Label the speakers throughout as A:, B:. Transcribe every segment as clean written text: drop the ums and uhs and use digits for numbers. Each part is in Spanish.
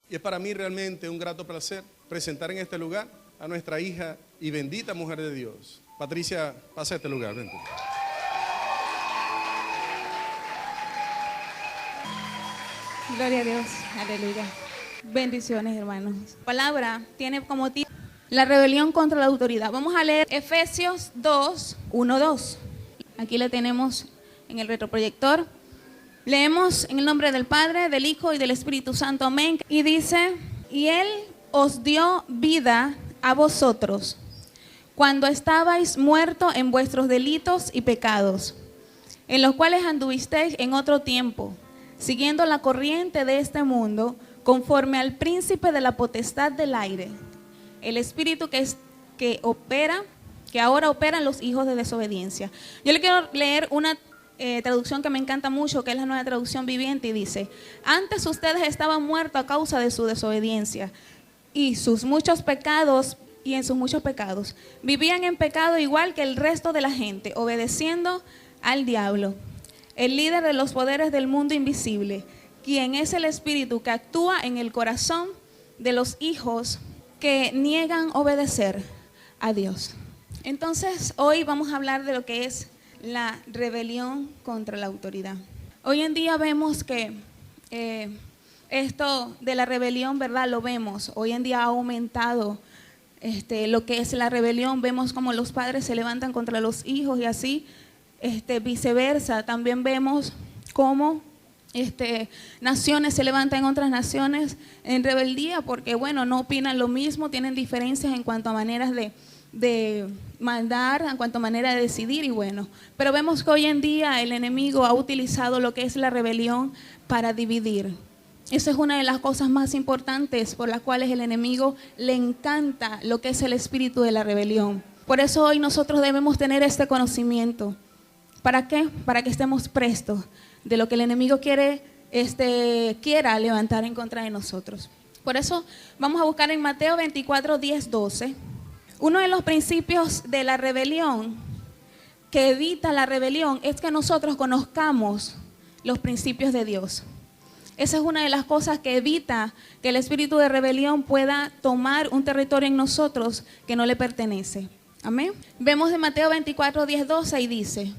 A: Y es para mí realmente un grato placer presentar en este lugar a nuestra hija y bendita mujer de Dios. Patricia, pasa a este lugar, vente.
B: Gloria a Dios, aleluya. Bendiciones, hermanos. La palabra tiene como título la rebelión contra la autoridad. Vamos a leer Efesios 2, 1, 2. Aquí lo tenemos en el retroproyector. Leemos en el nombre del Padre, del Hijo y del Espíritu Santo, amén. Y dice, y Él os dio vida a vosotros, cuando estabais muertos en vuestros delitos y pecados, en los cuales anduvisteis en otro tiempo, siguiendo la corriente de este mundo, conforme al príncipe de la potestad del aire, el espíritu que ahora opera en los hijos de desobediencia. Yo le quiero leer una traducción que me encanta mucho, que es la Nueva Traducción Viviente, y dice: antes ustedes estaban muertos a causa de su desobediencia y en sus muchos pecados vivían en pecado igual que el resto de la gente, obedeciendo al diablo, el líder de los poderes del mundo invisible, quien es el espíritu que actúa en el corazón de los hijos que niegan obedecer a Dios. Entonces, hoy vamos a hablar de lo que es la rebelión contra la autoridad. Hoy en día vemos que esto de la rebelión, ¿verdad? Lo vemos. Hoy en día ha aumentado lo que es la rebelión. Vemos como los padres se levantan contra los hijos y así viceversa. También vemos cómo naciones se levantan en otras naciones en rebeldía porque, bueno, no opinan lo mismo, tienen diferencias en cuanto a maneras de mandar, en cuanto a manera de decidir y bueno. Pero vemos que hoy en día el enemigo ha utilizado lo que es la rebelión para dividir. Esa es una de las cosas más importantes por las cuales el enemigo le encanta lo que es el espíritu de la rebelión. Por eso hoy nosotros debemos tener este conocimiento. ¿Para qué? Para que estemos prestos de lo que el enemigo quiera levantar en contra de nosotros. Por eso vamos a buscar en Mateo 24, 10, 12. Uno de los principios de la rebelión, que evita la rebelión, es que nosotros conozcamos los principios de Dios. Esa es una de las cosas que evita que el espíritu de rebelión pueda tomar un territorio en nosotros que no le pertenece. Amén. Vemos en Mateo 24, 10, 12 y dice: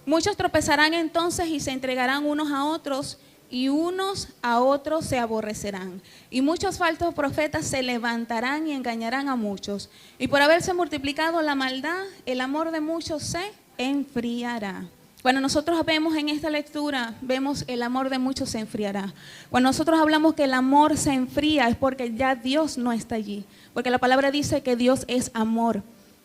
B: muchos tropezarán entonces y se entregarán unos a otros, y unos a otros se aborrecerán. Y muchos falsos profetas se levantarán y engañarán a muchos. Y por haberse multiplicado la maldad, el amor de muchos se enfriará. Cuando nosotros vemos en esta lectura, vemos el amor de muchos se enfriará. Cuando nosotros hablamos que el amor se enfría es porque ya Dios no está allí. Porque la palabra dice que Dios es amor.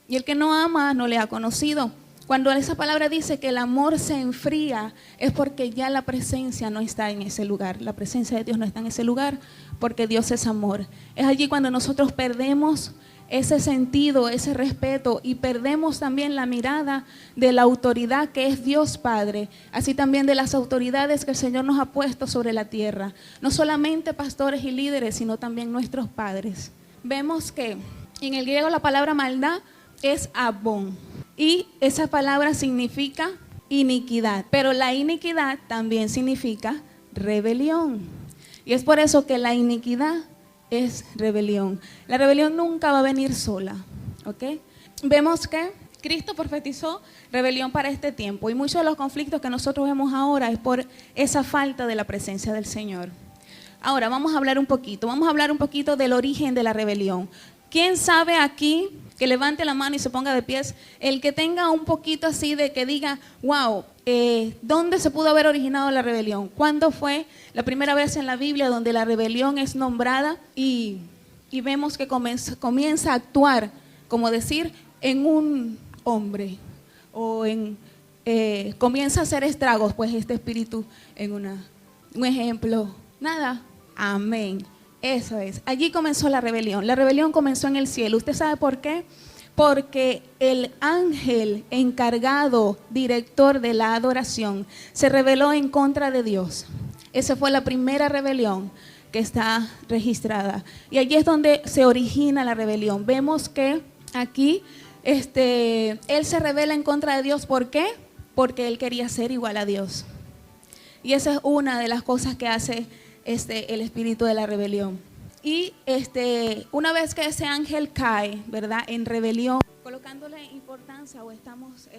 B: Y el que no ama no le ha conocido. Cuando esa palabra dice que el amor se enfría, es porque ya la presencia no está en ese lugar. La presencia de Dios no está en ese lugar porque Dios es amor. Es allí cuando nosotros perdemos ese sentido, ese respeto y perdemos también la mirada de la autoridad que es Dios Padre, así también de las autoridades que el Señor nos ha puesto sobre la tierra. No solamente pastores y líderes, sino también nuestros padres. Vemos que en el griego la palabra maldad es abón. Y esa palabra significa iniquidad, pero la iniquidad también significa rebelión. Y es por eso que la iniquidad es rebelión. La rebelión nunca va a venir sola, ¿ok? Vemos que Cristo profetizó rebelión para este tiempo y muchos de los conflictos que nosotros vemos ahora es por esa falta de la presencia del Señor. Ahora vamos a hablar un poquito del origen de la rebelión. ¿Quién sabe aquí? Que levante la mano y se ponga de pies, el que tenga un poquito así de que diga, wow, ¿dónde se pudo haber originado la rebelión? ¿Cuándo fue la primera vez en la Biblia donde la rebelión es nombrada y vemos que comienza a actuar, como decir, en un hombre o comienza a hacer estragos, pues este espíritu en un ejemplo? Nada, amén. Eso es, allí comenzó la rebelión. La rebelión comenzó en el cielo. ¿Usted sabe por qué? Porque el ángel encargado, director de la adoración, se rebeló en contra de Dios. Esa fue la primera rebelión que está registrada. Y allí es donde se origina la rebelión. Vemos que aquí él se rebela en contra de Dios. ¿Por qué? Porque él quería ser igual a Dios. Y esa es una de las cosas que hace el espíritu de la rebelión. Y una vez que ese ángel cae, ¿verdad?, en rebelión, colocándole importancia o estamos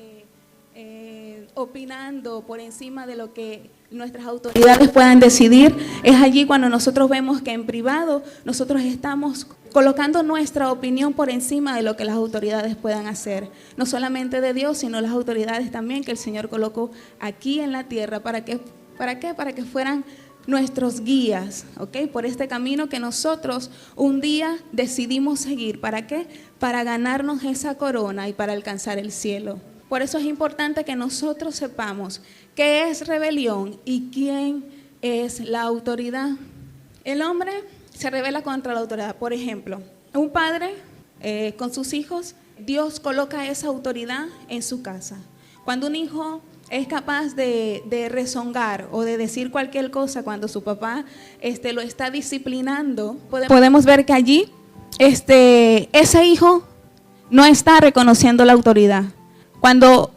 B: opinando por encima de lo que nuestras autoridades puedan decidir, es allí cuando nosotros vemos que en privado nosotros estamos colocando nuestra opinión por encima de lo que las autoridades puedan hacer, no solamente de Dios, sino las autoridades también que el Señor colocó aquí en la tierra. ¿Para qué? Para que fueran nuestros guías, ¿ok? Por este camino que nosotros un día decidimos seguir. ¿Para qué? Para ganarnos esa corona y para alcanzar el cielo. Por eso es importante que nosotros sepamos qué es rebelión y quién es la autoridad. El hombre se rebela contra la autoridad. Por ejemplo, un padre con sus hijos, Dios coloca esa autoridad en su casa. Cuando un hijo es capaz de rezongar o de decir cualquier cosa cuando su papá lo está disciplinando, podemos ver que allí ese hijo no está reconociendo la autoridad. Cuando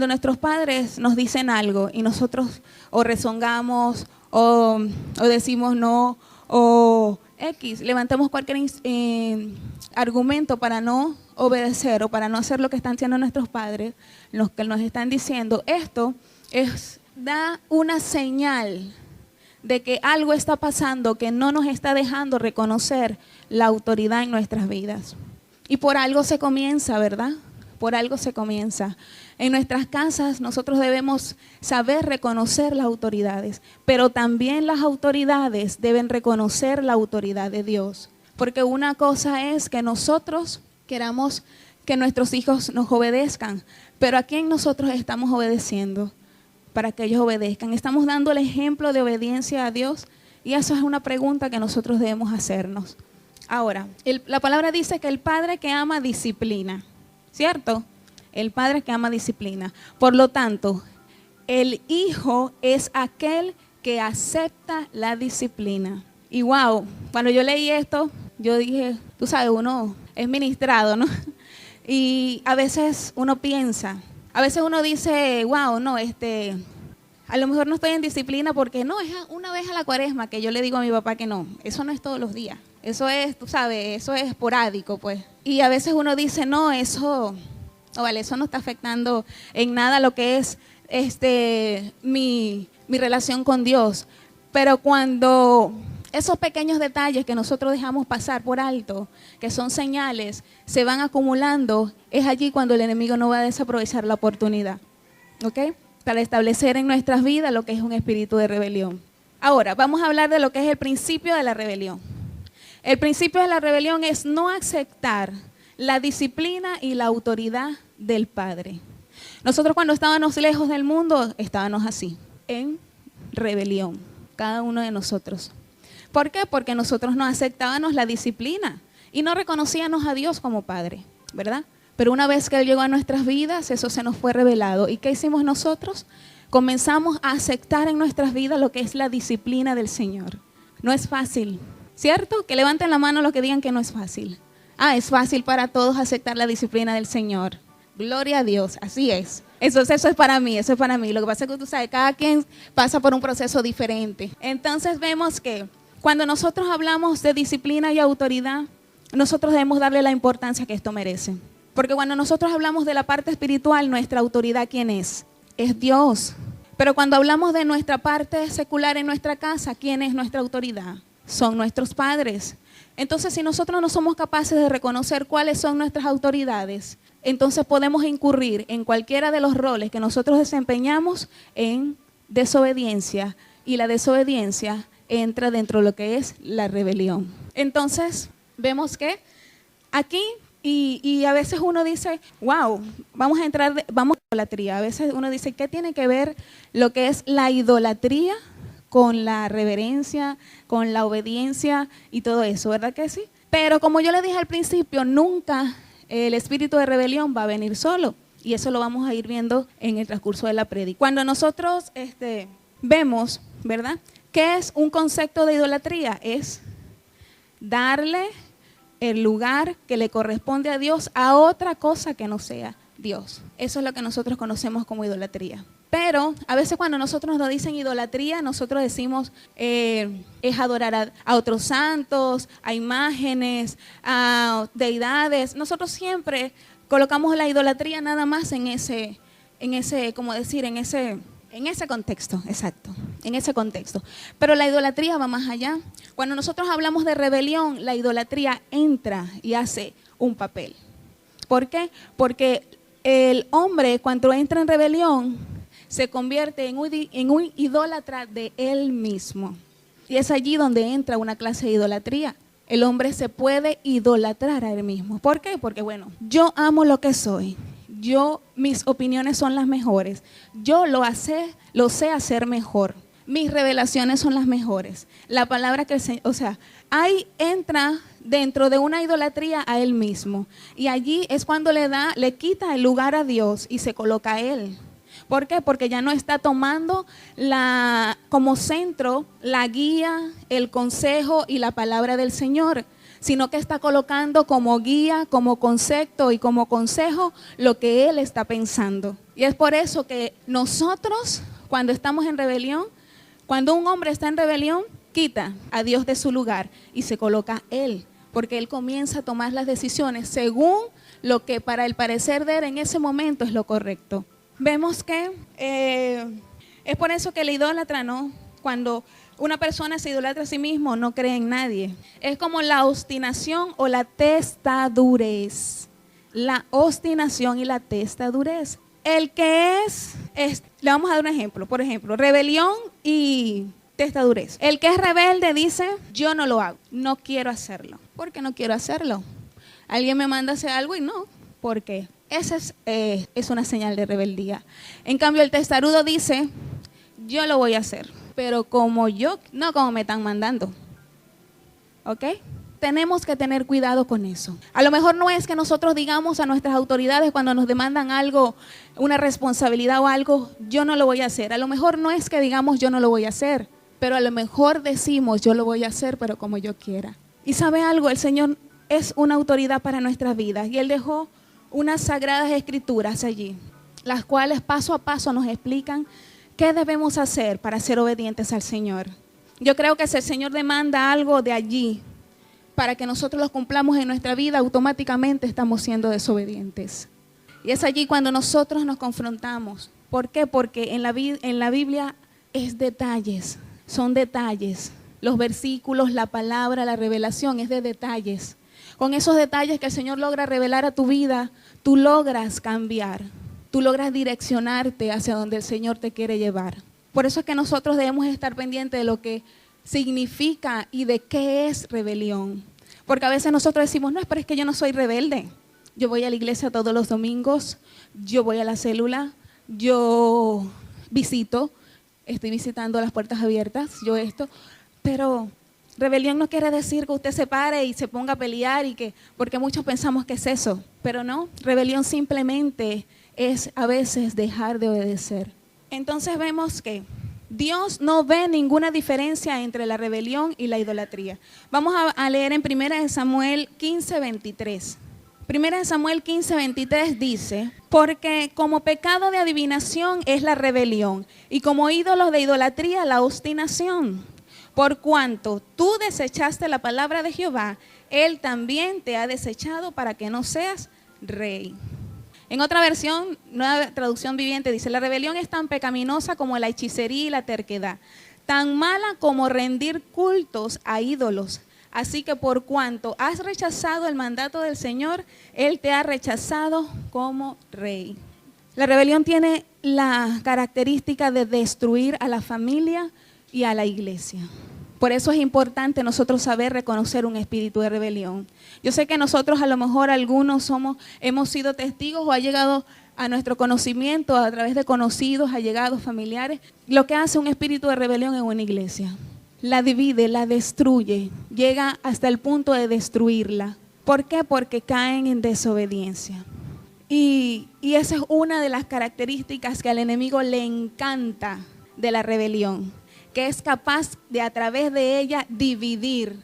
B: nuestros padres nos dicen algo y nosotros o rezongamos o decimos no o levantamos cualquier argumento para no obedecer o para no hacer lo que están haciendo nuestros padres, los que nos están diciendo, esto da una señal de que algo está pasando que no nos está dejando reconocer la autoridad en nuestras vidas. Y por algo se comienza, ¿verdad? Por algo se comienza. En nuestras casas nosotros debemos saber reconocer las autoridades, pero también las autoridades deben reconocer la autoridad de Dios. Porque una cosa es que nosotros queramos que nuestros hijos nos obedezcan, pero ¿a quién nosotros estamos obedeciendo para que ellos obedezcan? ¿Estamos dando el ejemplo de obediencia a Dios? Y eso es una pregunta que nosotros debemos hacernos. Ahora, la palabra dice que el padre que ama disciplina, ¿cierto? El padre que ama disciplina. Por lo tanto, el hijo es aquel que acepta la disciplina. Y wow, cuando yo leí esto, yo dije, tú sabes, uno es ministrado, ¿no? Y a veces uno piensa, a veces uno dice, wow, no, a lo mejor no estoy en disciplina porque no, es una vez a la cuaresma que yo le digo a mi papá que no, eso no es todos los días. Eso es, tú sabes, eso es esporádico, pues. Y a veces uno dice, no, eso no está afectando en nada lo que es mi relación con Dios. Pero cuando esos pequeños detalles que nosotros dejamos pasar por alto, que son señales, se van acumulando, es allí cuando el enemigo no va a desaprovechar la oportunidad, ¿ok? Para establecer en nuestras vidas lo que es un espíritu de rebelión. Ahora, vamos a hablar de lo que es el principio de la rebelión. El principio de la rebelión es no aceptar la disciplina y la autoridad del Padre. Nosotros cuando estábamos lejos del mundo, estábamos así, en rebelión, cada uno de nosotros. ¿Por qué? Porque nosotros no aceptábamos la disciplina y no reconocíamos a Dios como Padre, ¿verdad? Pero una vez que Él llegó a nuestras vidas, eso se nos fue revelado. ¿Y qué hicimos nosotros? Comenzamos a aceptar en nuestras vidas lo que es la disciplina del Señor. No es fácil, ¿cierto? Que levanten la mano los que digan que no es fácil. Es fácil para todos aceptar la disciplina del Señor. Gloria a Dios, así es. Eso es para mí, eso es para mí. Lo que pasa es que tú sabes, cada quien pasa por un proceso diferente. Entonces vemos que cuando nosotros hablamos de disciplina y autoridad, nosotros debemos darle la importancia que esto merece. Porque cuando nosotros hablamos de la parte espiritual, nuestra autoridad, ¿quién es? Es Dios. Pero cuando hablamos de nuestra parte secular en nuestra casa, ¿quién es nuestra autoridad? Son nuestros padres. Entonces, si nosotros no somos capaces de reconocer cuáles son nuestras autoridades, entonces podemos incurrir en cualquiera de los roles que nosotros desempeñamos en desobediencia, y la desobediencia entra dentro de lo que es la rebelión. Entonces, vemos que aquí, y a veces uno dice, wow, vamos a idolatría. A veces uno dice, ¿qué tiene que ver lo que es la idolatría con la reverencia, con la obediencia y todo eso? ¿Verdad que sí? Pero como yo le dije al principio, nunca el espíritu de rebelión va a venir solo. Y eso lo vamos a ir viendo en el transcurso de la prédica. Cuando nosotros vemos, ¿verdad?, ¿qué es un concepto de idolatría? Es darle el lugar que le corresponde a Dios a otra cosa que no sea Dios. Eso es lo que nosotros conocemos como idolatría. Pero a veces cuando nosotros nos dicen idolatría, nosotros decimos es adorar a otros santos, a imágenes, a deidades. Nosotros siempre colocamos la idolatría nada más en ese contexto, exacto, en ese contexto. Pero la idolatría va más allá. Cuando nosotros hablamos de rebelión, la idolatría entra y hace un papel. ¿Por qué? Porque el hombre cuando entra en rebelión se convierte en un idólatra de él mismo. Y es allí donde entra una clase de idolatría. El hombre se puede idolatrar a él mismo. ¿Por qué? Porque bueno, yo amo lo que soy. Mis opiniones son las mejores. Yo lo sé hacer mejor. Mis revelaciones son las mejores. La palabra que el Señor, ahí entra dentro de una idolatría a él mismo. Y allí es cuando le quita el lugar a Dios y se coloca a él. ¿Por qué? Porque ya no está tomando como centro la guía, el consejo y la palabra del Señor, sino que está colocando como guía, como concepto y como consejo lo que él está pensando. Y es por eso que nosotros, cuando estamos en rebelión, cuando un hombre está en rebelión, quita a Dios de su lugar y se coloca él, porque él comienza a tomar las decisiones según lo que para el parecer de él en ese momento es lo correcto. Vemos que es por eso que el idólatra, ¿no? Cuando una persona se idolatra a sí mismo, no cree en nadie. Es como la obstinación o la testadurez. La obstinación y la testadurez. El que le vamos a dar un ejemplo. Por ejemplo, rebelión y testadurez. El que es rebelde dice, yo no lo hago, no quiero hacerlo. ¿Por qué no quiero hacerlo? Alguien me manda a hacer algo y no. ¿Por qué? Esa es una señal de rebeldía. En cambio, el testarudo dice, yo lo voy a hacer, pero no como me están mandando. ¿Ok? Tenemos que tener cuidado con eso. A lo mejor no es que nosotros digamos a nuestras autoridades cuando nos demandan algo, una responsabilidad o algo, yo no lo voy a hacer. A lo mejor no es que digamos yo no lo voy a hacer, pero a lo mejor decimos yo lo voy a hacer, pero como yo quiera. Y ¿sabe algo? El Señor es una autoridad para nuestras vidas y Él dejó unas sagradas escrituras allí, las cuales paso a paso nos explican qué debemos hacer para ser obedientes al Señor. Yo creo que si el Señor demanda algo de allí para que nosotros lo cumplamos en nuestra vida, automáticamente estamos siendo desobedientes. Y es allí cuando nosotros nos confrontamos. ¿Por qué? Porque en la Biblia es detalles, son detalles. Los versículos, la palabra, la revelación es de detalles. Con esos detalles que el Señor logra revelar a tu vida, tú logras cambiar, tú logras direccionarte hacia donde el Señor te quiere llevar. Por eso es que nosotros debemos estar pendientes de lo que significa y de qué es rebelión. Porque a veces nosotros decimos, no, pero es que yo no soy rebelde. Yo voy a la iglesia todos los domingos, yo voy a la célula, yo estoy visitando las puertas abiertas, pero rebelión no quiere decir que usted se pare y se ponga a pelear porque muchos pensamos que es eso, pero no, rebelión simplemente es a veces dejar de obedecer. Entonces vemos que Dios no ve ninguna diferencia entre la rebelión y la idolatría. Vamos a leer en 1 Samuel 15:23. 1 Samuel 15:23 dice, porque como pecado de adivinación es la rebelión y como ídolos de idolatría la obstinación. Por cuanto tú desechaste la palabra de Jehová, Él también te ha desechado para que no seas rey. En otra versión, Nueva Traducción Viviente, dice, la rebelión es tan pecaminosa como la hechicería y la terquedad, tan mala como rendir cultos a ídolos. Así que por cuanto has rechazado el mandato del Señor, Él te ha rechazado como rey. La rebelión tiene la característica de destruir a la familia y a la iglesia. Por eso es importante nosotros saber reconocer un espíritu de rebelión. Yo sé que nosotros a lo mejor algunos hemos sido testigos o ha llegado a nuestro conocimiento a través de conocidos, allegados, familiares, lo que hace un espíritu de rebelión en una iglesia. La divide, la destruye, llega hasta el punto de destruirla. ¿Por qué? Porque caen en desobediencia. Y esa es una de las características que al enemigo le encanta de la rebelión, que es capaz de a través de ella dividir,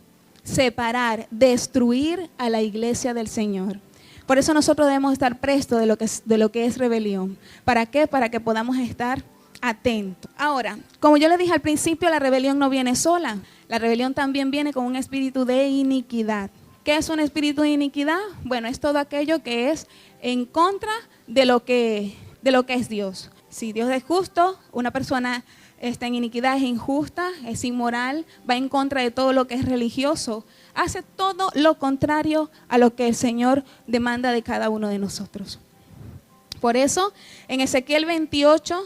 B: separar, destruir a la iglesia del Señor. Por eso nosotros debemos estar prestos de lo que es rebelión. ¿Para qué? Para que podamos estar atento. Ahora, como yo les dije al principio, la rebelión no viene sola. La rebelión también viene con un espíritu de iniquidad. ¿Qué es un espíritu de iniquidad? Bueno, es todo aquello que es en contra de lo que es Dios. Si Dios es justo, una persona está en iniquidad, es injusta, es inmoral, va en contra de todo lo que es religioso, hace todo lo contrario a lo que el Señor demanda de cada uno de nosotros. Por eso, en Ezequiel 28,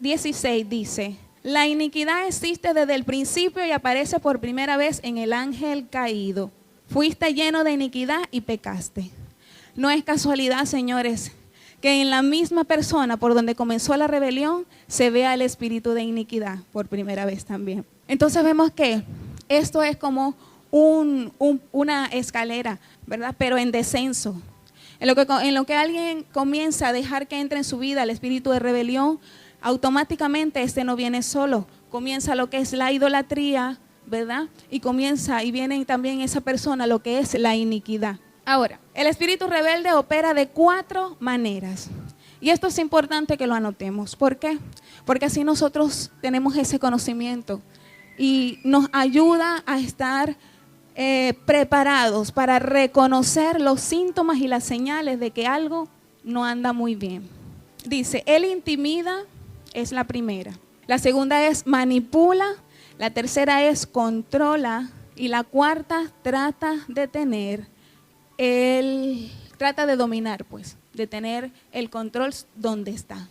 B: 16 dice: la iniquidad existe desde el principio y aparece por primera vez en el ángel caído. Fuiste lleno de iniquidad y pecaste. No es casualidad, señores, que en la misma persona por donde comenzó la rebelión se vea el espíritu de iniquidad por primera vez también. Entonces vemos que esto es como una escalera, ¿verdad? Pero en descenso. En lo que alguien comienza a dejar que entre en su vida el espíritu de rebelión, automáticamente este no viene solo. Comienza lo que es la idolatría, ¿verdad? Y viene también esa persona lo que es la iniquidad. Ahora, el espíritu rebelde opera de 4 maneras. Y esto es importante que lo anotemos. ¿Por qué? Porque así nosotros tenemos ese conocimiento y nos ayuda a estar preparados para reconocer los síntomas y las señales de que algo no anda muy bien. Dice, él intimida, es la primera. La segunda es manipula. La tercera es controla. Y la cuarta trata de dominar, pues, de tener el control donde está.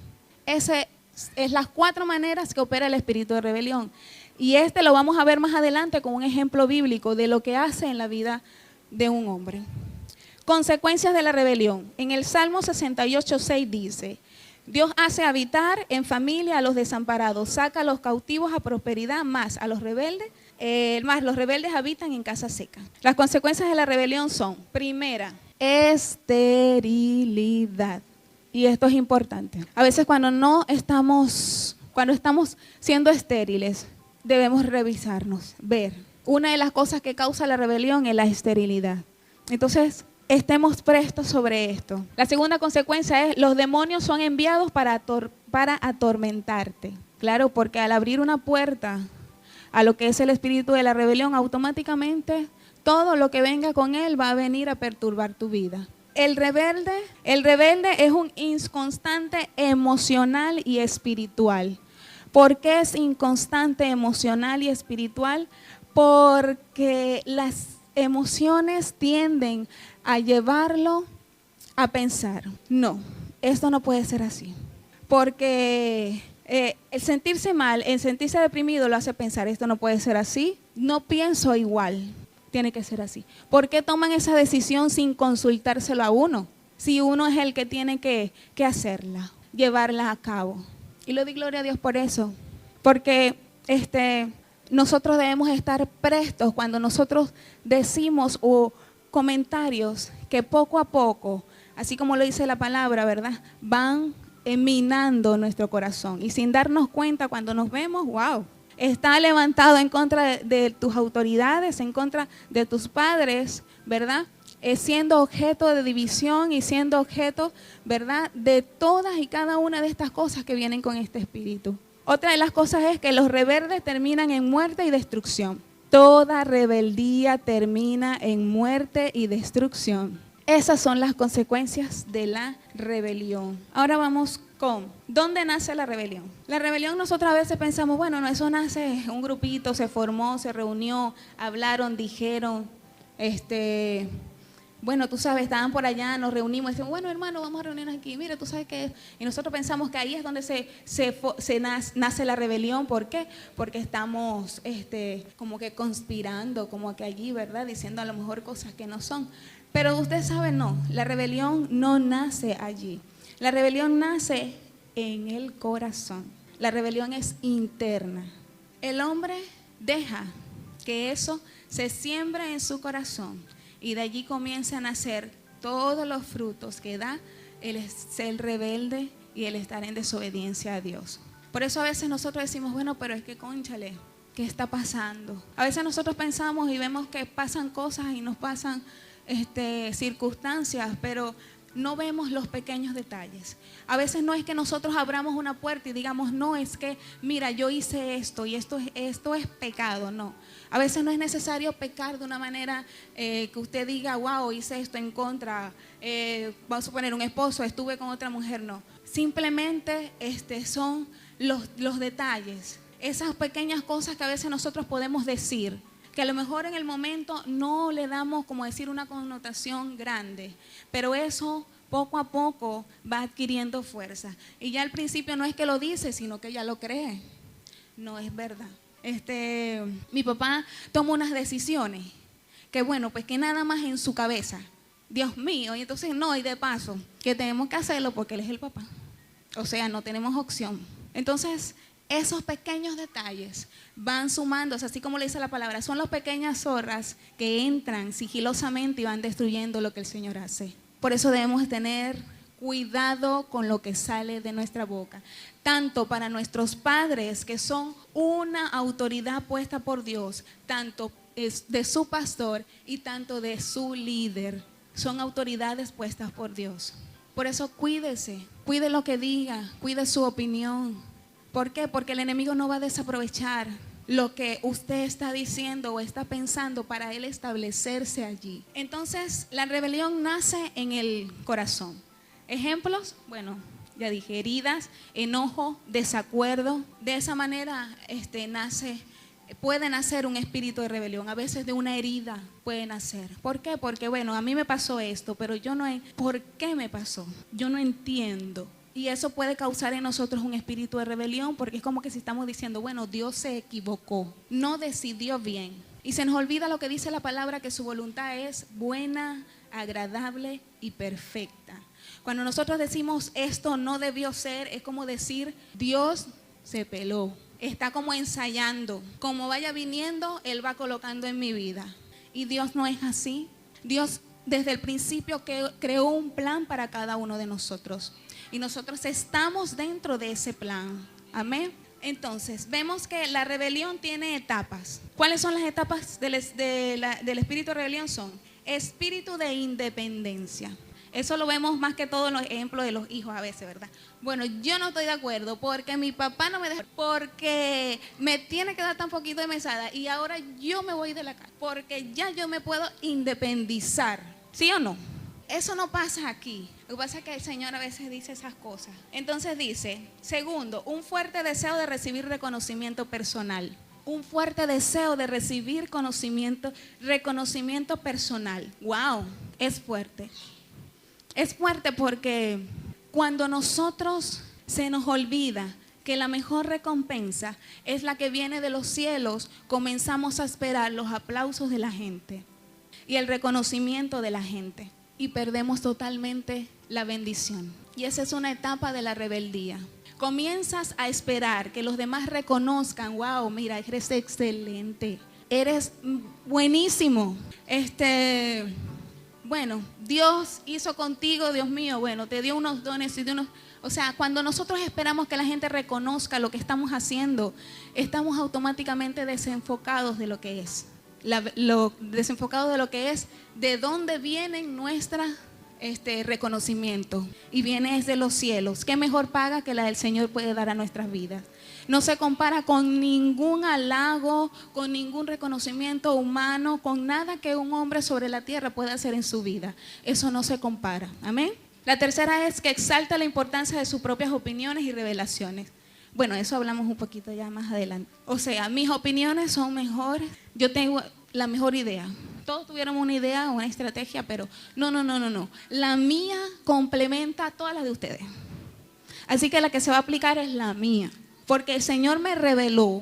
B: Esas es las 4 maneras que opera el espíritu de rebelión. Y lo vamos a ver más adelante con un ejemplo bíblico de lo que hace en la vida de un hombre. Consecuencias de la rebelión. En el Salmo 68:6 dice: Dios hace habitar en familia a los desamparados, saca a los cautivos a prosperidad, más los rebeldes habitan en casa seca. Las consecuencias de la rebelión son: primera, esterilidad. Y esto es importante. A veces cuando estamos siendo estériles, debemos revisarnos, ver. Una de las cosas que causa la rebelión es la esterilidad. Entonces, estemos prestos sobre esto. La segunda consecuencia es: los demonios son enviados para atormentarte. Claro, porque al abrir una puerta a lo que es el espíritu de la rebelión, automáticamente todo lo que venga con él va a venir a perturbar tu vida. El rebelde es un inconstante emocional y espiritual. ¿Por qué es inconstante emocional y espiritual? Porque las emociones tienden a llevarlo a pensar: no, esto no puede ser así. Porque el sentirse mal, el sentirse deprimido lo hace pensar: esto no puede ser así, no pienso igual, tiene que ser así. ¿Por qué toman esa decisión sin consultárselo a uno? Si uno es el que tiene que hacerla, llevarla a cabo. Y le doy gloria a Dios por eso, porque nosotros debemos estar prestos cuando nosotros decimos comentarios que poco a poco, así como lo dice la palabra, ¿verdad?, van minando nuestro corazón. Y sin darnos cuenta, cuando nos vemos, wow, está levantado en contra de tus autoridades, en contra de tus padres, ¿verdad?, siendo objeto de división y siendo objeto, ¿verdad?, de todas y cada una de estas cosas que vienen con este espíritu. Otra de las cosas es que los rebeldes terminan en muerte y destrucción. Toda rebeldía termina en muerte y destrucción. Esas son las consecuencias de la rebelión. Ahora vamos con, ¿dónde nace la rebelión? La rebelión, nosotros a veces pensamos, bueno, no, eso nace, un grupito se formó, se reunió, hablaron, dijeron, bueno, tú sabes, estaban por allá, nos reunimos, decimos, bueno, hermano, vamos a reunirnos aquí, mira, tú sabes que, y nosotros pensamos que ahí es donde nace la rebelión. ¿Por qué? Porque estamos como que conspirando, como que allí, ¿verdad?, diciendo a lo mejor cosas que no son. Pero ustedes saben, no, la rebelión no nace allí. La rebelión nace en el corazón. La rebelión es interna. El hombre deja que eso se siembre en su corazón. Y de allí comienza a nacer todos los frutos que da el ser rebelde y el estar en desobediencia a Dios. Por eso a veces nosotros decimos, bueno, pero es que cónchale, ¿qué está pasando? A veces nosotros pensamos y vemos que pasan cosas y nos pasan circunstancias, pero no vemos los pequeños detalles. A veces no es que nosotros abramos una puerta y digamos, no, es que, mira, yo hice esto y esto es pecado. No, a veces no es necesario pecar de una manera que usted diga, wow, hice esto en contra, vamos a suponer un esposo, estuve con otra mujer. No, simplemente son los detalles, esas pequeñas cosas que a veces nosotros podemos decir, que a lo mejor en el momento no le damos, como decir, una connotación grande, pero eso poco a poco va adquiriendo fuerza. Y ya al principio no es que lo dice, sino que ya lo cree. No es verdad. Mi papá toma unas decisiones que bueno, pues que nada más en su cabeza. Dios mío, y entonces no, y de paso, que tenemos que hacerlo porque él es el papá. O sea, no tenemos opción. Entonces, esos pequeños detalles van sumándose, así como le dice la palabra, son las pequeñas zorras que entran sigilosamente y van destruyendo lo que el Señor hace. Por eso debemos tener cuidado con lo que sale de nuestra boca, tanto para nuestros padres, que son una autoridad puesta por Dios, tanto de su pastor y tanto de su líder, son autoridades puestas por Dios. Por eso cuídese, cuide lo que diga, cuide su opinión. ¿Por qué? Porque el enemigo no va a desaprovechar lo que usted está diciendo o está pensando para él establecerse allí. Entonces, la rebelión nace en el corazón. Ejemplos, bueno, ya dije, heridas, enojo, desacuerdo. De esa manera puede nacer un espíritu de rebelión. A veces de una herida puede nacer. ¿Por qué? Porque bueno, a mí me pasó esto, pero yo no, ¿por qué me pasó? Yo no entiendo. Y eso puede causar en nosotros un espíritu de rebelión, porque es como que si estamos diciendo, bueno, Dios se equivocó, no decidió bien. Y se nos olvida lo que dice la palabra, que su voluntad es buena, agradable y perfecta. Cuando nosotros decimos esto no debió ser, es como decir, Dios se peló, está como ensayando, como vaya viniendo, Él va colocando en mi vida. Y Dios no es así. Dios desde el principio creó un plan para cada uno de nosotros. Y nosotros estamos dentro de ese plan. Amén. Entonces, vemos que la rebelión tiene etapas. ¿Cuáles son las etapas del espíritu de rebelión? Son espíritu de independencia. Eso lo vemos más que todo en los ejemplos de los hijos a veces, ¿verdad? Bueno, yo no estoy de acuerdo porque mi papá no me deja, porque me tiene que dar tan poquito de mesada y ahora yo me voy de la casa, porque ya yo me puedo independizar. ¿Sí o no? Eso no pasa aquí. Lo que pasa es que el Señor a veces dice esas cosas. Entonces dice, segundo, un fuerte deseo de recibir reconocimiento personal. Un fuerte deseo de recibir reconocimiento personal. ¡Wow! Es fuerte. Es fuerte porque cuando nosotros se nos olvida que la mejor recompensa es la que viene de los cielos, comenzamos a esperar los aplausos de la gente y el reconocimiento de la gente. Y perdemos totalmente la bendición. Y esa es una etapa de la rebeldía. Comienzas a esperar que los demás reconozcan, wow, mira, eres excelente, eres buenísimo. Bueno, Dios hizo contigo, Dios mío, bueno, te dio unos dones y o sea, cuando nosotros esperamos que la gente reconozca lo que estamos haciendo, estamos automáticamente desenfocados de lo que es. Desenfocados de lo que es, de dónde viene nuestro reconocimiento, y viene desde los cielos. ¿Qué mejor paga que la del Señor puede dar a nuestras vidas? No se compara con ningún halago, con ningún reconocimiento humano, con nada que un hombre sobre la tierra pueda hacer en su vida. Eso no se compara. Amén. La tercera es que exalta la importancia de sus propias opiniones y revelaciones. Bueno, eso hablamos un poquito ya más adelante. O sea, mis opiniones son mejores, yo tengo la mejor idea. Todos tuviéramos una idea o una estrategia, pero no. La mía complementa a todas las de ustedes. Así que la que se va a aplicar es la mía. Porque el Señor me reveló.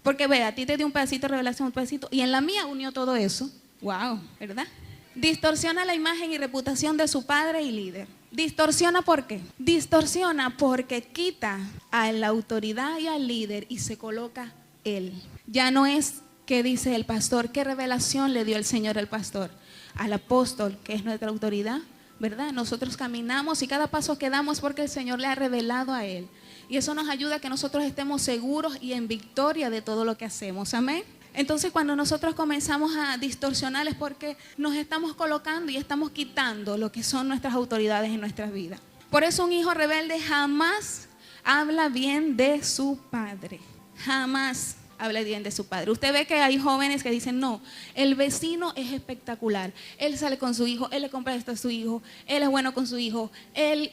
B: Porque ve, a ti te dio un pedacito de revelación, un pedacito, y en la mía unió todo eso. Wow, ¿verdad? Distorsiona la imagen y reputación de su padre y líder. ¿Distorsiona por qué? Distorsiona porque quita a la autoridad y al líder y se coloca él. Ya no es que dice el pastor, qué revelación le dio el Señor al pastor, al apóstol, que es nuestra autoridad, ¿verdad? Nosotros caminamos y cada paso que damos porque el Señor le ha revelado a él. Y eso nos ayuda a que nosotros estemos seguros y en victoria de todo lo que hacemos. Amén. Entonces cuando nosotros comenzamos a distorsionar es porque nos estamos colocando y estamos quitando lo que son nuestras autoridades en nuestras vidas. Por eso un hijo rebelde jamás habla bien de su padre. Jamás habla bien de su padre. Usted ve que hay jóvenes que dicen, no, el vecino es espectacular. Él sale con su hijo, él le compra esto a su hijo, él es bueno con su hijo, él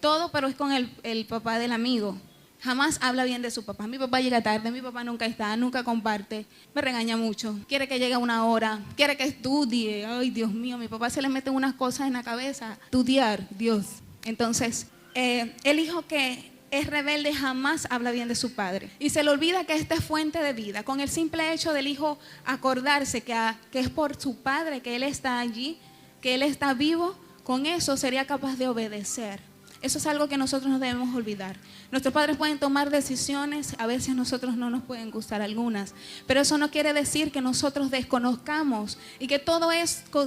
B: todo, pero es con el papá del amigo. Jamás habla bien de su papá. Mi papá llega tarde, mi papá nunca está, nunca comparte, me regaña mucho, quiere que llegue a una hora, quiere que estudie. Ay, Dios mío, mi papá se le meten unas cosas en la cabeza. Estudiar, Dios. Entonces, el hijo que es rebelde jamás habla bien de su padre. Y se le olvida que esta es fuente de vida. Con el simple hecho del hijo acordarse que es por su padre que él está allí, que él está vivo, con eso sería capaz de obedecer. Eso es algo que nosotros no debemos olvidar. Nuestros padres pueden tomar decisiones, a veces nosotros no nos pueden gustar algunas, pero eso no quiere decir que nosotros desconozcamos y que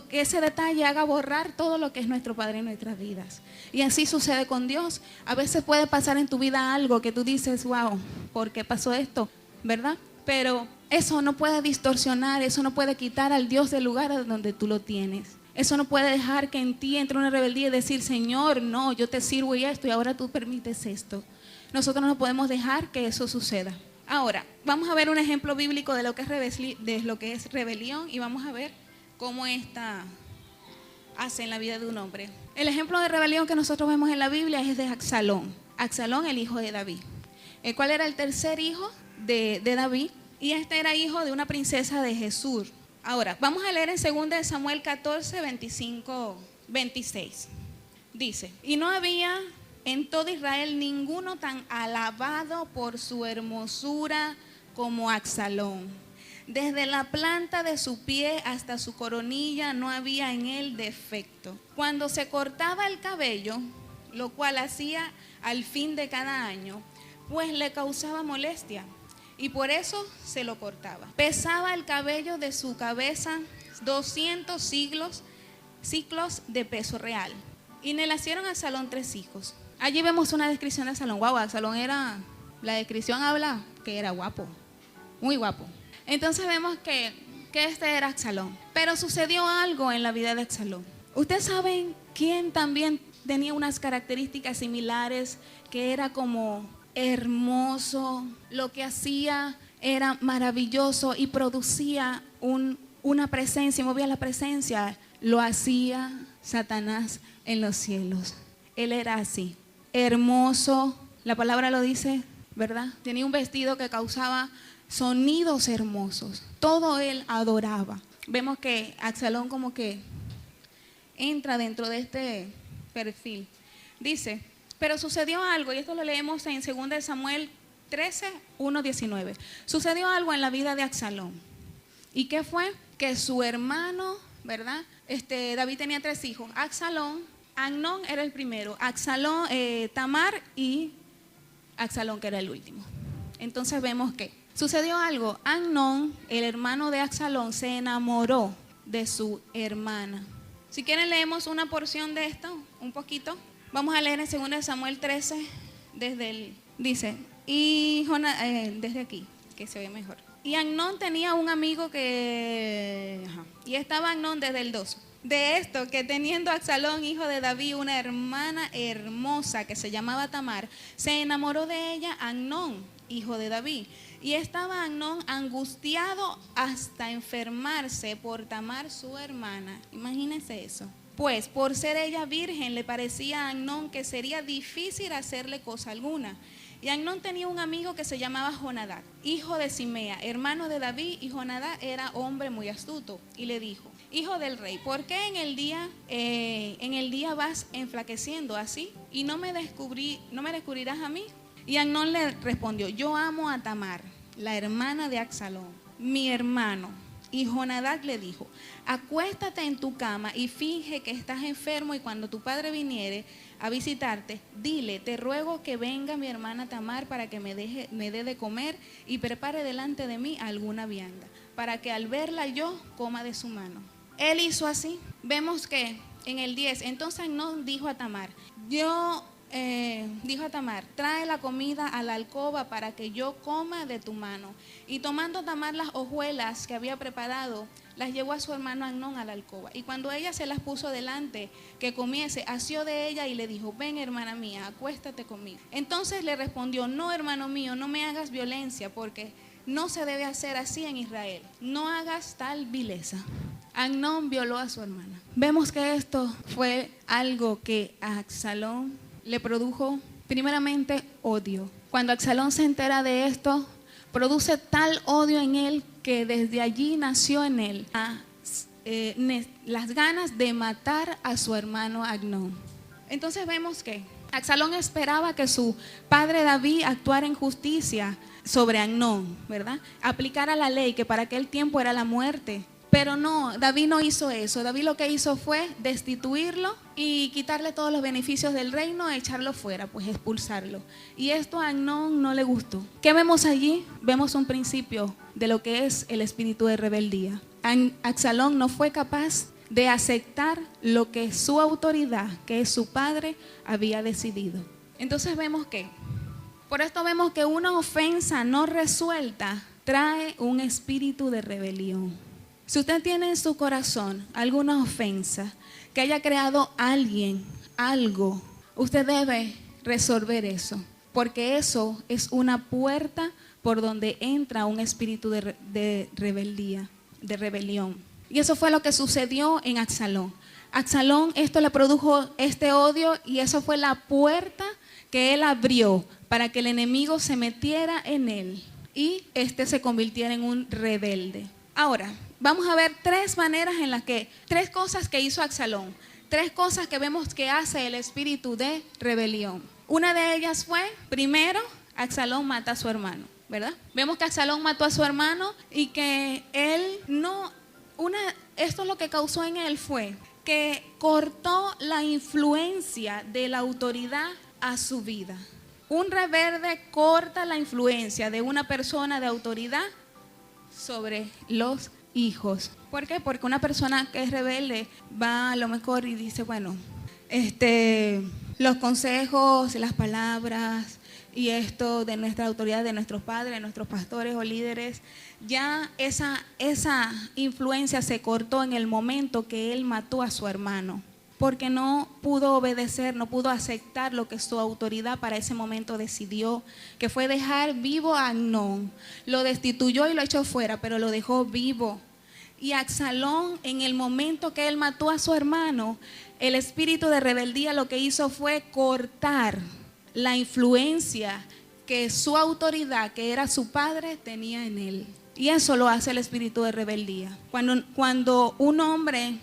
B: que ese detalle haga borrar todo lo que es nuestro Padre en nuestras vidas. Y así sucede con Dios. A veces puede pasar en tu vida algo que tú dices, wow, ¿por qué pasó esto? ¿Verdad? Pero eso no puede distorsionar, eso no puede quitar al Dios del lugar donde tú lo tienes. Eso no puede dejar que en ti entre una rebeldía y decir, Señor, no, yo te sirvo y esto, y ahora tú permites esto. Nosotros no podemos dejar que eso suceda. Ahora, vamos a ver un ejemplo bíblico de lo que es rebelión y vamos a ver cómo esta hace en la vida de un hombre. El ejemplo de rebelión que nosotros vemos en la Biblia es de Absalón. Absalón, el hijo de David, el cual era el tercer hijo de David, y este era hijo de una princesa de Jesús. Ahora, vamos a leer en 2 Samuel 14, 25, 26. Dice, y no había en todo Israel ninguno tan alabado por su hermosura como Absalón. Desde la planta de su pie hasta su coronilla no había en él defecto. Cuando se cortaba el cabello, lo cual hacía al fin de cada año, pues le causaba molestia. Y por eso se lo cortaba. Pesaba el cabello de su cabeza 200 ciclos de peso real. Y le nacieron a Absalón 3 hijos. Allí vemos una descripción de Absalón. Wow, Absalón la descripción habla que era guapo, muy guapo. Entonces vemos que este era Absalón. Pero sucedió algo en la vida de Absalón. Ustedes saben quién también tenía unas características similares, que era como hermoso, lo que hacía era maravilloso y producía una presencia, movía la presencia. Lo hacía Satanás en los cielos. Él era así, hermoso, la palabra lo dice, ¿verdad? Tenía un vestido que causaba sonidos hermosos, todo él adoraba. Vemos que Absalón como que entra dentro de este perfil. Dice, pero sucedió algo, y esto lo leemos en 2 Samuel 13, 1, 19. Sucedió algo en la vida de Absalón. ¿Y qué fue? Que su hermano, ¿verdad? David tenía 3 hijos. Absalón, Amnón era el primero, Absalón, Tamar y Absalón, que era el último. Entonces vemos que sucedió algo. Amnón, el hermano de Absalón, se enamoró de su hermana. Si quieren leemos una porción de esto, un poquito. Vamos a leer en 2 Samuel 13, dice, y desde aquí, que se ve mejor. Y Amnón tenía un amigo y estaba Amnón desde el 2. De esto, que teniendo Absalón, hijo de David, una hermana hermosa que se llamaba Tamar, se enamoró de ella Amnón, hijo de David. Y estaba Amnón angustiado hasta enfermarse por Tamar, su hermana. Imagínense eso. Pues por ser ella virgen le parecía a Amnón que sería difícil hacerle cosa alguna. Y Amnón tenía un amigo que se llamaba Jonadab, hijo de Simea, hermano de David, y Jonadab era hombre muy astuto. Y le dijo, hijo del rey, ¿por qué en el día vas enflaqueciendo así? Y no me descubrirás a mí. Y Amnón le respondió, yo amo a Tamar, la hermana de Absalón, mi hermano. Y Jonadab le dijo, acuéstate en tu cama y finge que estás enfermo, y cuando tu padre viniere a visitarte, dile, te ruego que venga mi hermana Tamar para que me dé de comer y prepare delante de mí alguna vianda, para que al verla yo coma de su mano. Él hizo así. Vemos que en el 10, entonces Amnón dijo a Tamar, yo dijo a Tamar: trae la comida a la alcoba para que yo coma de tu mano. Y tomando Tamar las hojuelas que había preparado, las llevó a su hermano Amnón a la alcoba. Y cuando ella se las puso delante que comiese, asió de ella y le dijo: ven, hermana mía, acuéstate conmigo. Entonces le respondió: no, hermano mío, no me hagas violencia, porque no se debe hacer así en Israel. No hagas tal vileza. Amnón violó a su hermana. Vemos que esto fue algo que a Absalón le produjo primeramente odio. Cuando Absalón se entera de esto, produce tal odio en él que desde allí nació en él las ganas de matar a su hermano Amnón. Entonces vemos que Absalón esperaba que su padre David actuara en justicia sobre Amnón, ¿verdad? Aplicara la ley, que para aquel tiempo era la muerte. Pero no, David no hizo eso. David lo que hizo fue destituirlo y quitarle todos los beneficios del reino, echarlo fuera, pues expulsarlo. Y esto a Amnón no le gustó. ¿Qué vemos allí? Vemos un principio de lo que es el espíritu de rebeldía. Absalón no fue capaz de aceptar lo que su autoridad, que es su padre, había decidido. Entonces vemos que, por esto vemos que una ofensa no resuelta trae un espíritu de rebelión. Si usted tiene en su corazón alguna ofensa que haya creado alguien, algo, usted debe resolver eso, porque eso es una puerta por donde entra un espíritu de rebeldía, de rebelión. Y eso fue lo que sucedió en Absalón. Absalón, esto le produjo este odio, y eso fue la puerta que él abrió para que el enemigo se metiera en él y se convirtiera en un rebelde. Ahora, vamos a ver tres cosas que hizo Absalón, tres cosas que vemos que hace el espíritu de rebelión. Una de ellas fue, primero, Absalón mata a su hermano, ¿verdad? Vemos que Absalón mató a su hermano y que esto lo que causó en él fue que cortó la influencia de la autoridad a su vida. Un rebelde corta la influencia de una persona de autoridad sobre los hijos. ¿Por qué? Porque una persona que es rebelde va a lo mejor y dice, bueno, los consejos, las palabras y esto de nuestra autoridad, de nuestros padres, de nuestros pastores o líderes, ya esa influencia se cortó en el momento que él mató a su hermano, porque no pudo obedecer, no pudo aceptar lo que su autoridad para ese momento decidió, que fue dejar vivo a Amnón. Lo destituyó y lo echó fuera, pero lo dejó vivo. Y Absalón, en el momento que él mató a su hermano, el espíritu de rebeldía lo que hizo fue cortar la influencia que su autoridad, que era su padre, tenía en él. Y eso lo hace el espíritu de rebeldía. Cuando un hombre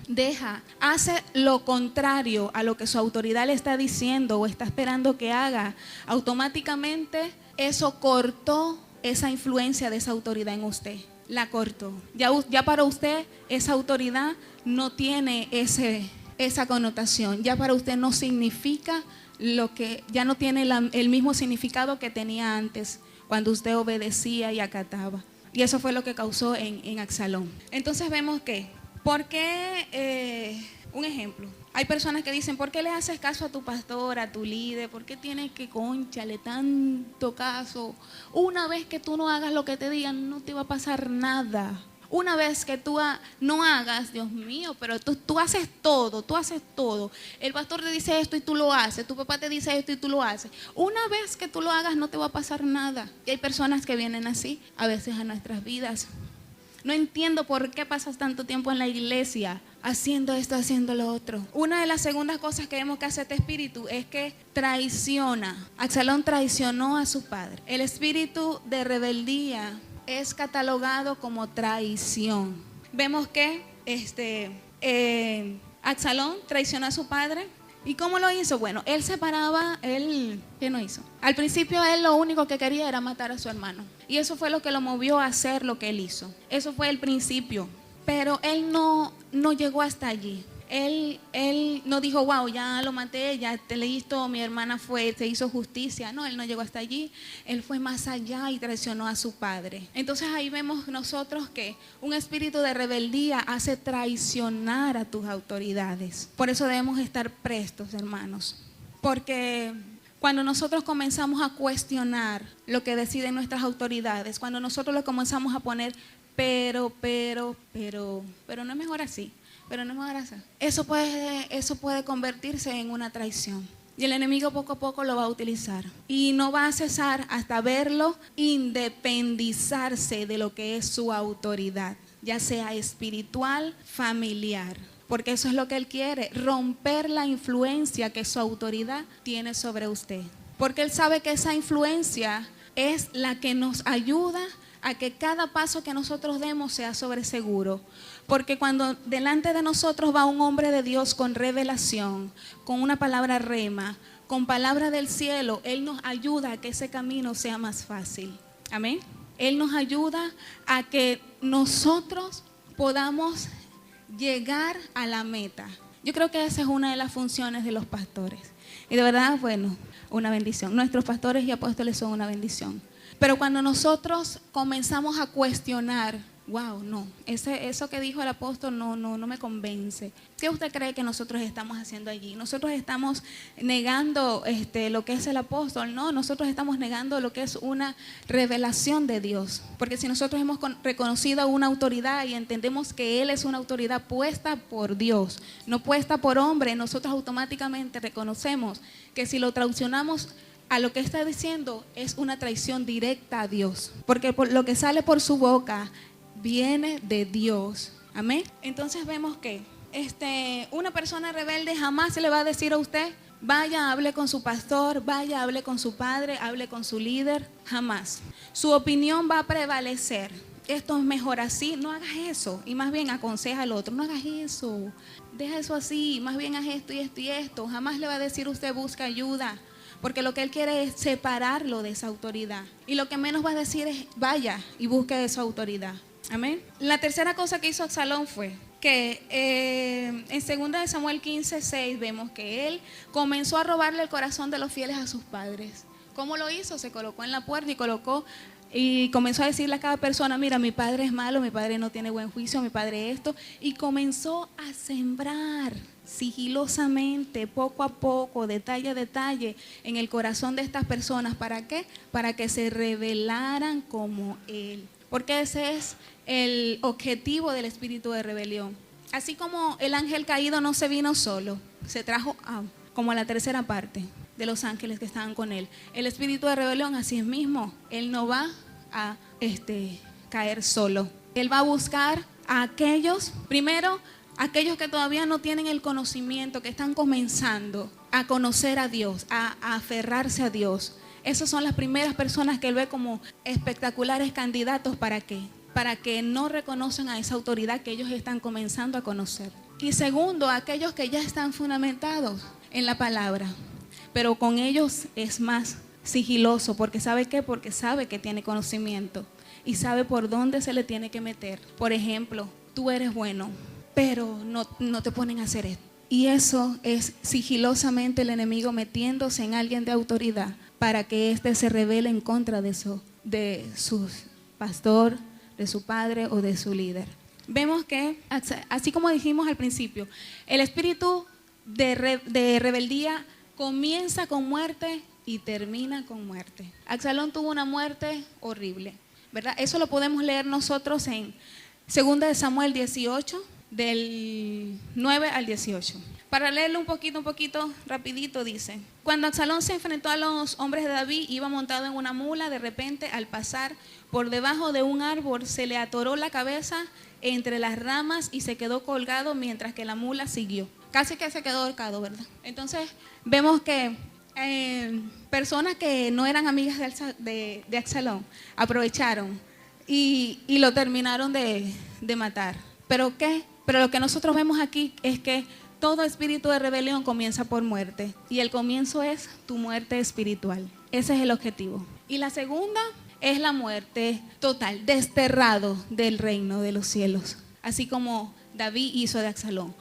B: hace lo contrario a lo que su autoridad le está diciendo o está esperando que haga, automáticamente eso cortó esa influencia de esa autoridad en usted. La cortó. Ya para usted esa autoridad no tiene esa connotación. Ya para usted no significa ya no tiene el mismo significado que tenía antes, cuando usted obedecía y acataba. Y eso fue lo que causó en Absalón. Entonces vemos que, ¿por qué? Un ejemplo, hay personas que dicen, ¿por qué le haces caso a tu pastor, a tu líder? ¿Por qué tienes que, cónchale, tanto caso? Una vez que tú no hagas lo que te digan, no te va a pasar nada. Una vez que tú no hagas, Dios mío, pero tú haces todo, El pastor te dice esto y tú lo haces, tu papá te dice esto y tú lo haces. Una vez que tú lo hagas, no te va a pasar nada. Y hay personas que vienen así, a veces a nuestras vidas. No entiendo por qué pasas tanto tiempo en la iglesia haciendo esto, haciendo lo otro. Una de las segundas cosas que vemos que hace este espíritu es que traiciona. Absalón traicionó a su padre. El espíritu de rebeldía es catalogado como traición. Vemos que Absalón traicionó a su padre. ¿Y cómo lo hizo? Bueno, ¿qué no hizo? Al principio él lo único que quería era matar a su hermano. Y eso fue lo que lo movió a hacer lo que él hizo. Eso fue el principio. Pero él no llegó hasta allí. Él no dijo, wow, ya lo maté, ya te listo, mi hermana se hizo justicia. No, él no llegó hasta allí. Él fue más allá y traicionó a su padre. Entonces ahí vemos nosotros que un espíritu de rebeldía hace traicionar a tus autoridades. Por eso debemos estar prestos, hermanos. Porque Cuando nosotros comenzamos a cuestionar lo que deciden nuestras autoridades, cuando nosotros le comenzamos a poner pero no es mejor así, pero no es mejor así. Eso puede convertirse en una traición. Y el enemigo poco a poco lo va a utilizar. Y no va a cesar hasta verlo independizarse de lo que es su autoridad, ya sea espiritual, familiar. Porque eso es lo que él quiere, romper la influencia que su autoridad tiene sobre usted. Porque él sabe que esa influencia es la que nos ayuda a que cada paso que nosotros demos sea sobre seguro. Porque cuando delante de nosotros va un hombre de Dios con revelación, con una palabra rema, con palabra del cielo, él nos ayuda a que ese camino sea más fácil. Amén. Él nos ayuda a que nosotros podamos llegar a la meta. Yo creo que esa es una de las funciones de los pastores. Y de verdad, bueno, una bendición. Nuestros pastores y apóstoles son una bendición. Pero cuando nosotros comenzamos a cuestionar, wow, no, eso que dijo el apóstol no me convence. ¿Qué usted cree que nosotros estamos haciendo allí? Nosotros estamos negando lo que es el apóstol. No, nosotros estamos negando lo que es una revelación de Dios. Porque si nosotros hemos reconocido una autoridad y entendemos que Él es una autoridad puesta por Dios, no puesta por hombre, nosotros automáticamente reconocemos que si lo traicionamos a lo que está diciendo es una traición directa a Dios. Porque por lo que sale por su boca viene de Dios. Amén. Entonces vemos que una persona rebelde jamás se le va a decir a usted, vaya, hable con su pastor, vaya, hable con su padre, hable con su líder. Jamás. Su opinión va a prevalecer. Esto es mejor así, no hagas eso. Y más bien aconseja al otro, no hagas eso, deja eso así, más bien haz esto y esto y esto. Jamás le va a decir usted busca ayuda. Porque lo que él quiere es separarlo de esa autoridad. Y lo que menos va a decir es vaya y busque esa autoridad. Amén. La tercera cosa que hizo Absalón fue que en 2 Samuel 15:6 vemos que él comenzó a robarle el corazón de los fieles a sus padres. ¿Cómo lo hizo? Se colocó en la puerta y comenzó a decirle a cada persona, mira, mi padre es malo, mi padre no tiene buen juicio, mi padre esto. Y comenzó a sembrar sigilosamente, poco a poco, detalle a detalle, en el corazón de estas personas. ¿Para qué? Para que se rebelaran como él. Porque ese es el objetivo del espíritu de rebelión. Así como el ángel caído no se vino solo, se trajo como a la tercera parte de los ángeles que estaban con él. El espíritu de rebelión, así es mismo, él no va a caer solo. Él va a buscar a aquellos, primero, aquellos que todavía no tienen el conocimiento, que están comenzando a conocer a Dios, a aferrarse a Dios. Esas son las primeras personas que él ve como espectaculares candidatos. ¿Para qué? Para que no reconocen a esa autoridad que ellos están comenzando a conocer. Y segundo, aquellos que ya están fundamentados en la palabra. Pero con ellos es más sigiloso. ¿Porque sabe qué? Porque sabe que tiene conocimiento y sabe por dónde se le tiene que meter. Por ejemplo, tú eres bueno, pero no te ponen a hacer esto. Y eso es sigilosamente el enemigo metiéndose en alguien de autoridad para que éste se rebele en contra de su pastor, de su padre o de su líder. Vemos que, así como dijimos al principio, el espíritu de rebeldía comienza con muerte y termina con muerte. Absalón tuvo una muerte horrible, ¿verdad? Eso lo podemos leer nosotros en 2 Samuel 18, del 9 al 18. Para leerlo un poquito rapidito dice: cuando Absalón se enfrentó a los hombres de David, iba montado en una mula. De repente, al pasar por debajo de un árbol, se le atoró la cabeza entre las ramas y se quedó colgado mientras que la mula siguió. Casi que se quedó ahorcado, ¿verdad? Entonces vemos que personas que no eran amigas de Absalón aprovecharon y lo terminaron de matar. ¿Pero qué? Pero lo que nosotros vemos aquí es que todo espíritu de rebelión comienza por muerte. Y el comienzo es tu muerte espiritual. Ese es el objetivo. Y la segunda es la muerte total, desterrado del reino de los cielos. Así como David hizo de Absalón.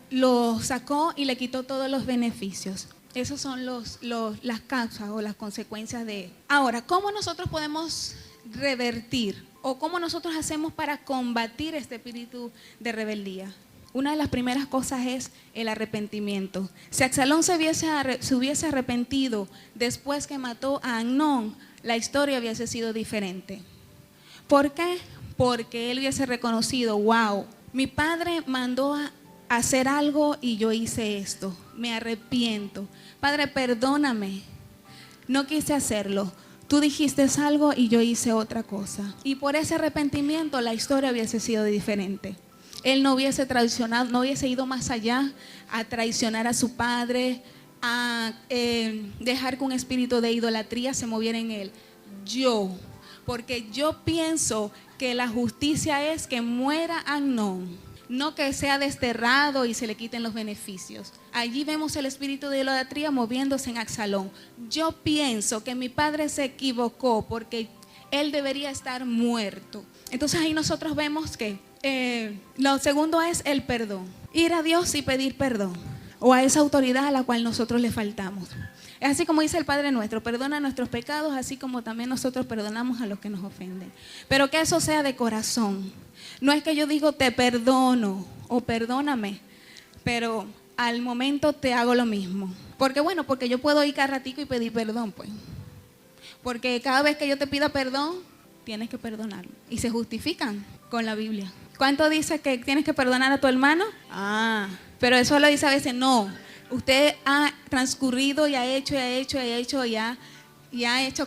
B: Lo sacó y le quitó todos los beneficios. Esas son las causas o las consecuencias de... Ahora, ¿cómo nosotros podemos revertir o cómo nosotros hacemos para combatir este espíritu de rebeldía? una de las primeras cosas es el arrepentimiento. Si Absalón se hubiese arrepentido después que mató a Amnón, la historia hubiese sido diferente. ¿Por qué? Porque él hubiese reconocido, wow, mi padre mandó a hacer algo y yo hice esto, me arrepiento. Padre, perdóname, no quise hacerlo. Tú dijiste algo y yo hice otra cosa. Y por ese arrepentimiento la historia hubiese sido diferente. Él no hubiese traicionado, no hubiese ido más allá a traicionar a su padre, a dejar que un espíritu de idolatría se moviera en él. Porque yo pienso que la justicia es que muera Amnón, no que sea desterrado y se le quiten los beneficios. Allí vemos el espíritu de idolatría moviéndose en Absalón. Yo pienso que mi padre se equivocó porque él debería estar muerto. Entonces ahí nosotros vemos que lo segundo es el perdón. Ir a Dios y pedir perdón, o a esa autoridad a la cual nosotros le faltamos. Es así como dice el Padre nuestro: perdona nuestros pecados, así como también nosotros perdonamos a los que nos ofenden. Pero que eso sea de corazón. No es que yo digo te perdono o perdóname, pero al momento te hago lo mismo. Porque yo puedo ir cada ratico y pedir perdón, pues. Porque cada vez que yo te pida perdón, tienes que perdonarme. Y se justifican con la Biblia. ¿Cuánto dice que tienes que perdonar a tu hermano? Pero eso lo dice a veces, no. Usted ha transcurrido y ha hecho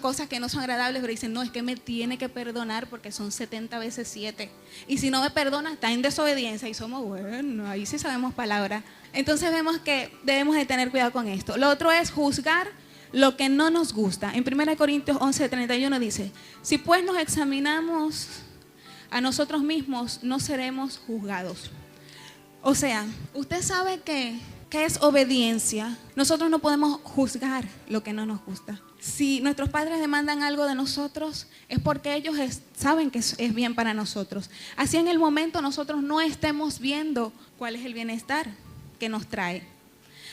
B: cosas que no son agradables, pero dicen, no, es que me tiene que perdonar porque son 70 veces 7. Y si no me perdona, está en desobediencia. Y somos, bueno, ahí sí sabemos palabras. Entonces vemos que debemos de tener cuidado con esto. Lo otro es juzgar lo que no nos gusta. En 1 Corintios 11:31 dice, si pues nos examinamos a nosotros mismos, no seremos juzgados. O sea, usted sabe que es obediencia. Nosotros no podemos juzgar lo que no nos gusta. Si nuestros padres demandan algo de nosotros, es porque ellos saben que es bien para nosotros. Así en el momento nosotros no estemos viendo cuál es el bienestar que nos trae.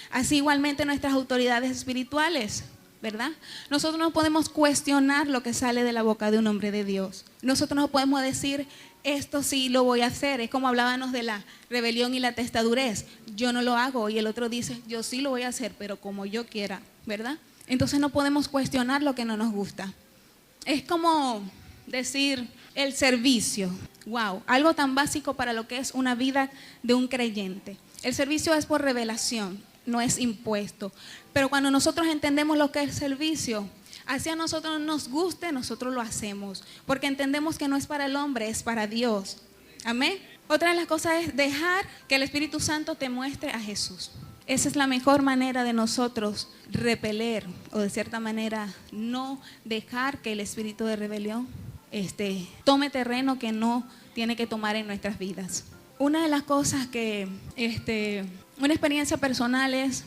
B: Así igualmente nuestras autoridades espirituales, ¿verdad? Nosotros no podemos cuestionar lo que sale de la boca de un hombre de Dios. Nosotros no podemos decir, esto sí lo voy a hacer. Es como hablábamos de la rebelión y la testadurez. Yo no lo hago, y el otro dice, yo sí lo voy a hacer, pero como yo quiera, ¿verdad? Entonces no podemos cuestionar lo que no nos gusta. Es como decir el servicio. Wow, algo tan básico para lo que es una vida de un creyente. El servicio es por revelación, no es impuesto. Pero cuando nosotros entendemos lo que es servicio, así a nosotros nos guste, nosotros lo hacemos. Porque entendemos que no es para el hombre, es para Dios. Amén. Otra de las cosas es dejar que el Espíritu Santo te muestre a Jesús. Esa es la mejor manera de nosotros repeler, o de cierta manera no dejar que el espíritu de rebelión tome terreno que no tiene que tomar en nuestras vidas. Una de las cosas que, una experiencia personal es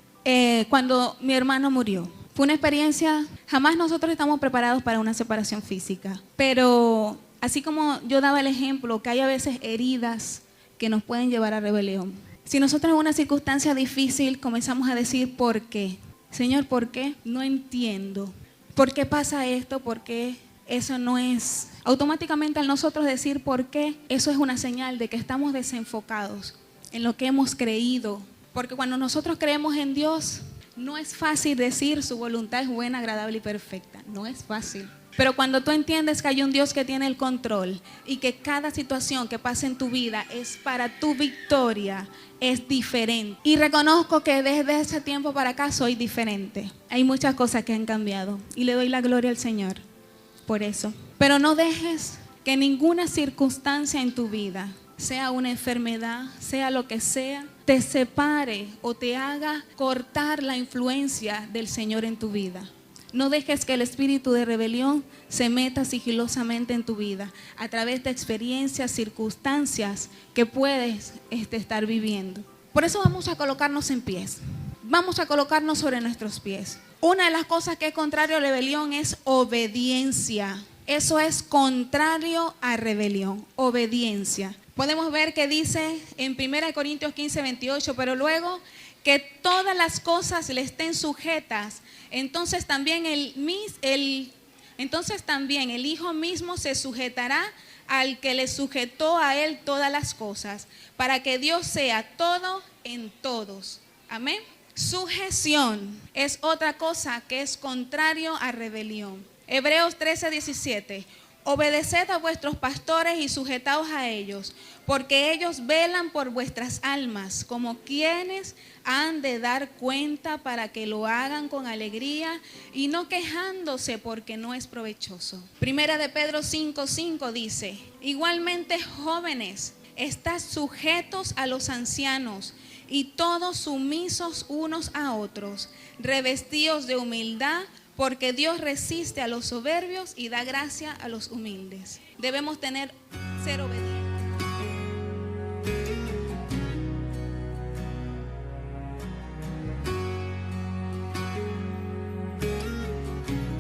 B: cuando mi hermano murió. Fue una experiencia, jamás nosotros estamos preparados para una separación física, pero así como yo daba el ejemplo que hay a veces heridas que nos pueden llevar a rebelión. Si nosotros en una circunstancia difícil comenzamos a decir ¿por qué? Señor, ¿por qué? No entiendo. ¿Por qué pasa esto? ¿Por qué? Eso no es. Automáticamente al nosotros decir ¿por qué? Eso es una señal de que estamos desenfocados en lo que hemos creído. Porque cuando nosotros creemos en Dios, no es fácil decir su voluntad es buena, agradable y perfecta. No es fácil. Pero cuando tú entiendes que hay un Dios que tiene el control y que cada situación que pasa en tu vida es para tu victoria, es diferente. Y reconozco que desde ese tiempo para acá soy diferente. Hay muchas cosas que han cambiado y le doy la gloria al Señor por eso. Pero no dejes que ninguna circunstancia en tu vida, sea una enfermedad, sea lo que sea, te separe o te haga cortar la influencia del Señor en tu vida. No dejes que el espíritu de rebelión se meta sigilosamente en tu vida a través de experiencias, circunstancias que puedes estar viviendo. Por eso vamos a colocarnos en pies. Vamos a colocarnos sobre nuestros pies. Una de las cosas que es contrario a rebelión es obediencia. Eso es contrario a rebelión, obediencia. Podemos ver que dice en 1 Corintios 15:28, pero luego que todas las cosas le estén sujetas, entonces también el Hijo mismo se sujetará al que le sujetó a él todas las cosas, para que Dios sea todo en todos. Amén. Sujeción es otra cosa que es contrario a rebelión. Hebreos 13:17. Obedeced a vuestros pastores y sujetaos a ellos, porque ellos velan por vuestras almas, como quienes han de dar cuenta, para que lo hagan con alegría y no quejándose, porque no es provechoso. Primera de Pedro 5:5 dice: igualmente, jóvenes, estad sujetos a los ancianos, y todos sumisos unos a otros, revestidos de humildad, porque Dios resiste a los soberbios y da gracia a los humildes. Debemos ser obedientes.